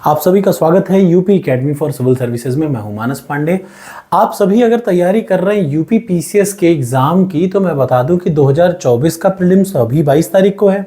आप सभी का स्वागत है UP academy for civil services में। मैं हूं मानस पांडे। आप सभी अगर तैयारी कर रहे हैं यूपी पीसीएस के एग्जाम की, तो मैं बता दूं कि 2024 का प्रीलिम्स अभी 22 तारीख को है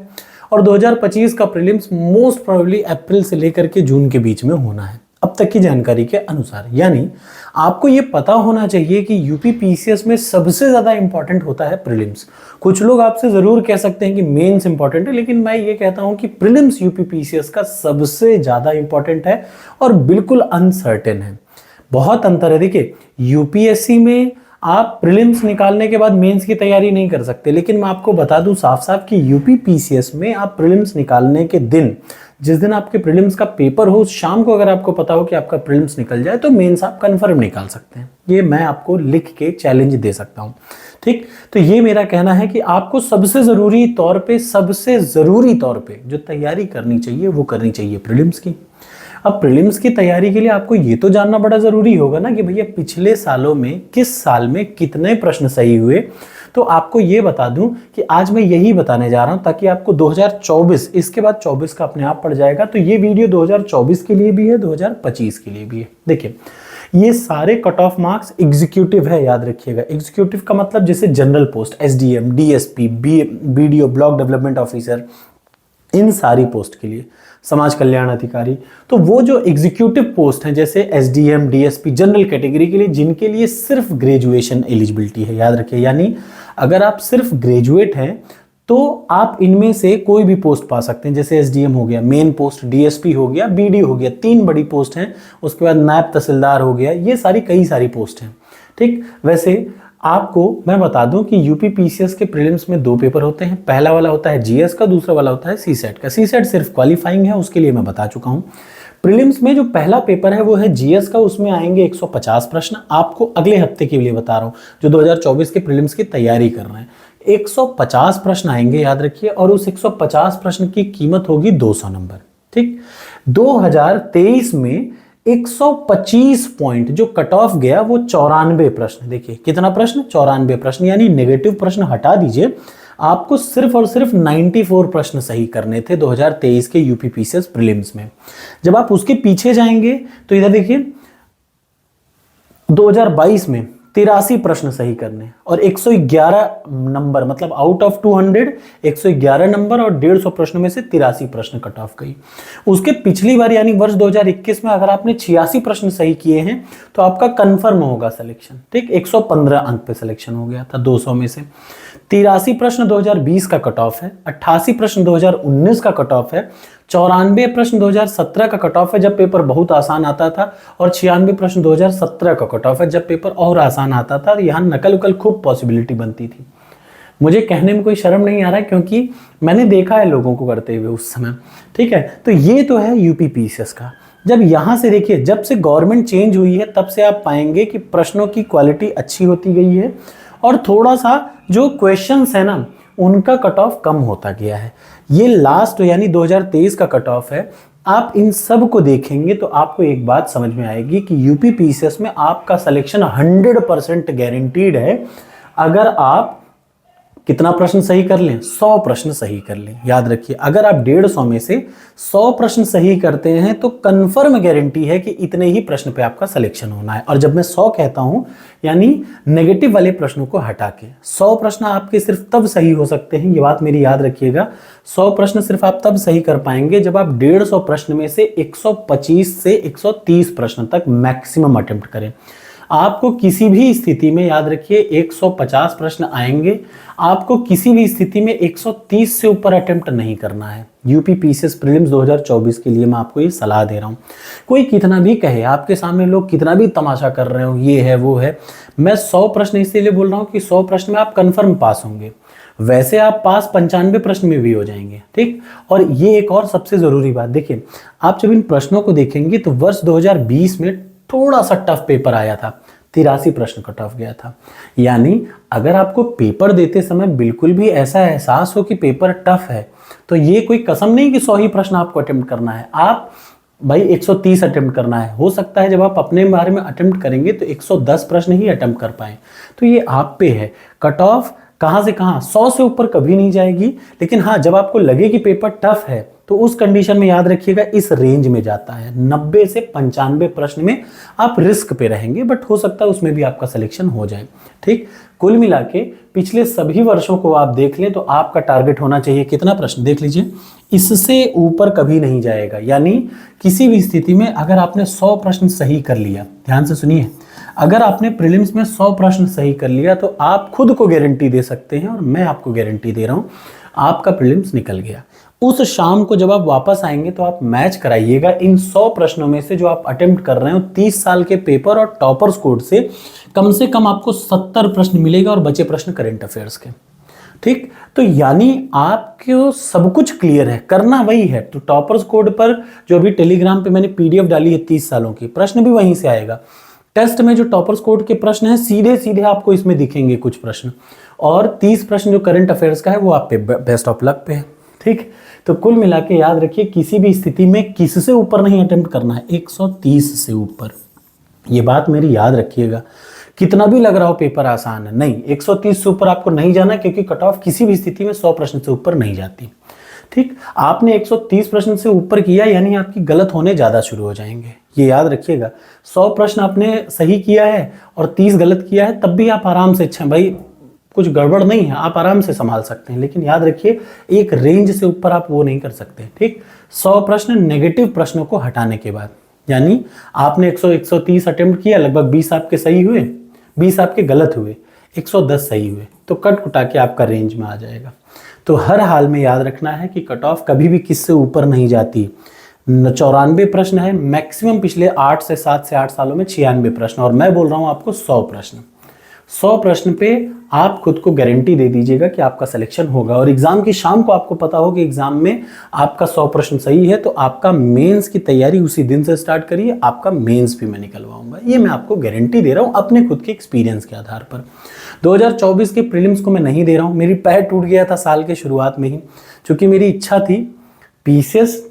और 2025 का प्रीलिम्स मोस्ट प्रोबेबली अप्रैल से लेकर के जून के बीच में होना है, अब तक की जानकारी के अनुसार। यानी आपको ये पता होना चाहिए कि यूपी पीसीएस में सबसे ज्यादा इंपॉर्टेंट होता है प्रीलिम्स। कुछ लोग आपसे जरूर कह सकते हैं कि मेंस इंपॉर्टेंट है, लेकिन मैं ये कहता हूं कि प्रीलिम्स यूपी पीसीएस का सबसे ज्यादा इंपॉर्टेंट है और बिल्कुल अनसर्टेन है। बहुत अंतर है। देखिए, यूपीएससी में आप प्रीलिम्स निकालने के बाद मेंस की तैयारी नहीं कर सकते, लेकिन मैं आपको बता दूं साफ साफ कि यूपी पीसीएस में आप प्रीलिम्स निकालने के दिन, जिस दिन आपके प्रीलिम्स का पेपर हो, शाम को अगर आपको पता हो कि आपका प्रीलिम्स निकल जाए तो मेंस आप कंफर्म निकाल सकते हैं। ये मैं आपको लिख के चैलेंज दे सकता हूं। ठीक, तो ये मेरा कहना है कि आपको सबसे जरूरी तौर पे जो तैयारी करनी चाहिए वो करनी चाहिए प्रीलिम्स की। अब प्रीलिम्स की तैयारी के लिए आपको ये तो जानना बड़ा जरूरी होगा ना कि भैया पिछले सालों में किस साल में कितने प्रश्न सही हुए। तो आपको ये बता दूं कि आज मैं यही बताने जा रहा हूं ताकि आपको 2024, इसके बाद 24 का अपने आप पड़ जाएगा। तो ये वीडियो 2024 के लिए भी है, 2025 के लिए भी है। देखिए, ये सारे कट ऑफ मार्क्स एग्जीक्यूटिव है, याद रखिएगा। एग्जीक्यूटिव का मतलब जैसे general post, SDM, DSP, BDO, block development officer, इन सारी पोस्ट के लिए, समाज कल्याण अधिकारी, तो वो जो एग्जीक्यूटिव पोस्ट हैं जैसे एसडीएम, डीएसपी, जनरल कैटेगरी के लिए, जिनके लिए सिर्फ ग्रेजुएशन एलिजिबिलिटी है, याद रखिए। यानी अगर आप सिर्फ ग्रेजुएट हैं तो आप इनमें से कोई भी पोस्ट पा सकते हैं। जैसे एसडीएम हो गया, मेन पोस्ट, डीएसपी हो गया, बीडीओ हो गया, 3 बड़ी पोस्ट हैं। उसके बाद नायब तहसीलदार हो गया, ये सारी कई सारी पोस्ट हैं। ठीक, वैसे आपको मैं बता दूं कि यूपी पीसीएस के प्रीलिम्स में 2 पेपर होते हैं। पहला वाला होता है जीएस का, दूसरा वाला होता है सीसेट का। सीसेट सिर्फ क्वालिफाइंग है, उसके लिए मैं बता चुका हूं। प्रीलिम्स में जो पहला पेपर है वो है जीएस का, उसमें आएंगे 150 प्रश्न। आपको अगले हफ्ते के लिए बता रहा हूं, जो 2024 के प्रीलिम्स की तैयारी कर रहे हैं। 150 प्रश्न आएंगे, याद रखिए, और उस 150 प्रश्न की कीमत होगी 200 नंबर। ठीक, 2023 में 125 पॉइंट जो कट ऑफ गया वो 94 प्रश्न। देखिए कितना प्रश्न, 94 प्रश्न, यानी नेगेटिव प्रश्न हटा dीजिए, आपको सिर्फ और सिर्फ 94 प्रश्न सही करने थे 2023 के यूपी पीसीएस प्रीलिम्स में। जब आप उसके पीछे जाएंगे तो इधर देखिए 2022 में 83 प्रश्न सही करने और 111 नंबर, मतलब आउट ऑफ 200 111 नंबर और 150 प्रश्नों में से 83 प्रश्न कट ऑफ गई। उसके पिछली बार यानी वर्ष 2021 में अगर आपने 86 प्रश्न सही किए हैं तो आपका कंफर्म होगा सिलेक्शन। ठीक, 115 अंक पे सिलेक्शन हो गया था 200 में से। 83 प्रश्न 2020 का कट ऑफ है, 88 प्रश्न 2019 का कट ऑफ है, 94 प्रश्न 2017 का कट ऑफ है जब पेपर बहुत आसान आता था, और 96 प्रश्न 2017 का कट ऑफ है जब पेपर और आसान आता था। यहाँ नकल उकल खूब पॉसिबिलिटी बनती थी। मुझे कहने में कोई शर्म नहीं आ रहा है क्योंकि मैंने देखा है लोगों को करते हुए उस समय। ठीक है, तो ये तो है यूपी पीसीएस का। जब यहां से देखिए, जब से गवर्नमेंट चेंज हुई है तब से आप पाएंगे कि प्रश्नों की क्वालिटी अच्छी होती गई है और थोड़ा सा जो क्वेश्चंस है ना उनका कट ऑफ कम होता गया है। ये लास्ट यानी 2023 का कट ऑफ है। आप इन सब को देखेंगे तो आपको एक बात समझ में आएगी कि यूपी पीसीएस में आपका सिलेक्शन 100% गारंटीड है अगर आप कितना प्रश्न सही कर लें, 100 प्रश्न सही कर लें। याद रखिए, अगर आप 150 में से 100 प्रश्न सही करते हैं तो कंफर्म गारंटी है कि इतने ही प्रश्न पे आपका सिलेक्शन होना है। और जब मैं 100 कहता हूं यानी नेगेटिव वाले प्रश्नों को हटा के 100 प्रश्न आपके सिर्फ तब सही हो सकते हैं, ये बात मेरी याद रखिएगा। 100 प्रश्न सिर्फ आप तब सही कर पाएंगे जब आप 150 प्रश्न में से 125 से 130 प्रश्न तक मैक्सिमम अटेम्प्ट करें। आपको किसी भी स्थिति में, याद रखिए, 150 प्रश्न आएंगे, आपको किसी भी स्थिति में 130 से ऊपर अटेम्प्ट नहीं करना है। यूपी पीसीएस प्रीलिम्स 2024 के लिए मैं आपको ये सलाह दे रहा हूं। कोई कितना भी कहे, आपके सामने लोग कितना भी तमाशा कर रहे हो, ये है वो है, मैं 100 प्रश्न इसलिए बोल रहा हूं कि 100 प्रश्न में आप कंफर्म पास होंगे। वैसे आप पास 95 प्रश्न में भी हो जाएंगे। ठीक, और ये एक और सबसे जरूरी बात, देखिए आप जब इन प्रश्नों को देखेंगे तो वर्ष 2020 में थोड़ा सा टफ पेपर आया था, 83 प्रश्न कट ऑफ गया था। यानी अगर आपको पेपर देते समय बिल्कुल भी ऐसा एहसास हो कि पेपर टफ है तो ये कोई कसम नहीं कि 100 ही प्रश्न आपको अटेम्प्ट करना है। आप भाई 130 अटेम्प्ट करना है। हो सकता है जब आप अपने बारे में अटेम्प्ट करेंगे तो 110 प्रश्न ही अटेम्प्ट कर पाए। तो ये आप पे है। कट ऑफ कहाँ से कहाँ 100 से ऊपर कभी नहीं जाएगी। लेकिन हाँ, जब आपको लगे कि पेपर टफ है तो उस कंडीशन में याद रखिएगा इस रेंज में जाता है। 90 से 95 प्रश्न में आप रिस्क पे रहेंगे, बट हो सकता है उसमें भी आपका सिलेक्शन हो जाए। ठीक, कुल मिला के पिछले सभी वर्षों को आप देख लें तो आपका टारगेट होना चाहिए कितना प्रश्न, देख लीजिए, इससे ऊपर कभी नहीं जाएगा। यानी किसी भी स्थिति में अगर आपने 100 प्रश्न सही कर लिया, ध्यान से सुनिए, अगर आपने प्रीलिम्स में 100 प्रश्न सही कर लिया तो आप खुद को गारंटी दे सकते हैं, और मैं आपको गारंटी दे रहा हूं, आपका प्रीलिम्स निकल गया। उस शाम को जब आप वापस आएंगे तो आप मैच कराइएगा इन 100 प्रश्नों में से जो आप अटेम्प्ट कर रहे हो 30 साल के पेपर और टॉपर्स कोड से कम आपको 70 प्रश्न मिलेगा और बचे प्रश्न करंट अफेयर्स के। ठीक, तो यानी आपको सब कुछ क्लियर है, करना वही है। तो टॉपर्स कोड पर जो अभी टेलीग्राम पे मैंने पीडीएफ डाली है 30 सालों की, प्रश्न भी वहीं से आएगा। टेस्ट में जो टॉपर्स कोड के प्रश्न हैं सीधे सीधे आपको इसमें दिखेंगे कुछ प्रश्न, और 30 प्रश्न जो करंट अफेयर्स का है वो आप पे बेस्ट ऑफ लक पे है। ठीक, तो कुल मिला के याद रखिए किसी भी स्थिति में किससे ऊपर नहीं अटेम्प्ट करना है, 130 से ऊपर। ये बात मेरी याद रखिएगा, कितना भी लग रहा हो पेपर आसान है, नहीं, 130 से ऊपर आपको नहीं जाना, क्योंकि कट ऑफ किसी भी स्थिति में 100 प्रश्न से ऊपर नहीं जाती। ठीक, आपने 130 प्रश्न से ऊपर किया यानी आपकी गलत होने ज़्यादा शुरू हो जाएंगे, ये याद रखिएगा। 100 प्रश्न आपने सही किया है और 30 गलत किया है, तब भी आप आराम से, अच्छा भाई कुछ गड़बड़ नहीं है, आप आराम से संभाल सकते हैं। लेकिन याद रखिए एक रेंज से ऊपर आप वो नहीं कर सकते। ठीक, 100 प्रश्न नेगेटिव प्रश्नों को हटाने के बाद, यानी आपने 130 अटेम्प्ट किया, लगभग 20 आपके सही हुए, 20 आपके गलत हुए, 110 सही हुए, तो कट कुटा के आपका रेंज में आ जाएगा। तो हर हाल में याद रखना है कि कट ऑफ कभी भी किससे ऊपर नहीं जाती। 94 प्रश्न है मैक्सिमम, पिछले 8 से 8 सालों में 96 प्रश्न, और मैं बोल रहा हूं आपको 100 प्रश्न। 100 प्रश्न पे आप खुद को गारंटी दे दीजिएगा कि आपका सिलेक्शन होगा। और एग्जाम की शाम को आपको पता हो कि एग्जाम में आपका 100 प्रश्न सही है, तो आपका मेंस की तैयारी उसी दिन से स्टार्ट करिए, आपका मेंस भी मैं निकलवाऊंगा। ये मैं आपको गारंटी दे रहा हूं अपने खुद के एक्सपीरियंस के आधार पर। 2024 के प्रीलिम्स को मैं नहीं दे रहा हूं, मेरी पैर टूट गया था साल के शुरुआत में ही, क्योंकि मेरी इच्छा थी। पीसीएस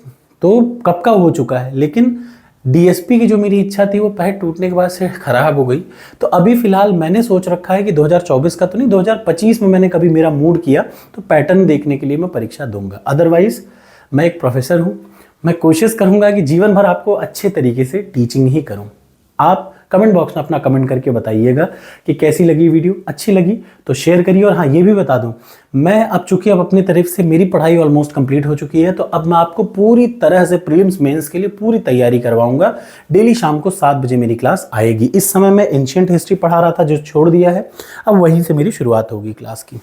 तो कब का हो चुका है, लेकिन डीएसपी की जो मेरी इच्छा थी वो पैर टूटने के बाद से खराब हो गई। तो अभी फिलहाल मैंने सोच रखा है कि 2024 का तो नहीं, 2025 में मैंने कभी मेरा मूड किया तो पैटर्न देखने के लिए मैं परीक्षा दूंगा। अदरवाइज मैं एक प्रोफेसर हूँ, मैं कोशिश करूंगा कि जीवन भर आपको अच्छे तरीके से टीचिंग ही करूं। आप कमेंट बॉक्स में अपना कमेंट करके बताइएगा कि कैसी लगी वीडियो, अच्छी लगी तो शेयर करिए। और हाँ, ये भी बता दूं, मैं अब चूंकि अब अपनी तरफ से मेरी पढ़ाई ऑलमोस्ट कंप्लीट हो चुकी है, तो अब मैं आपको पूरी तरह से प्रीलिम्स मेंस के लिए पूरी तैयारी करवाऊंगा। डेली शाम को 7 बजे मेरी क्लास आएगी। इस समय मैं एंशिएंट हिस्ट्री पढ़ा रहा था जो छोड़ दिया है, अब वहीं से मेरी शुरुआत होगी क्लास की।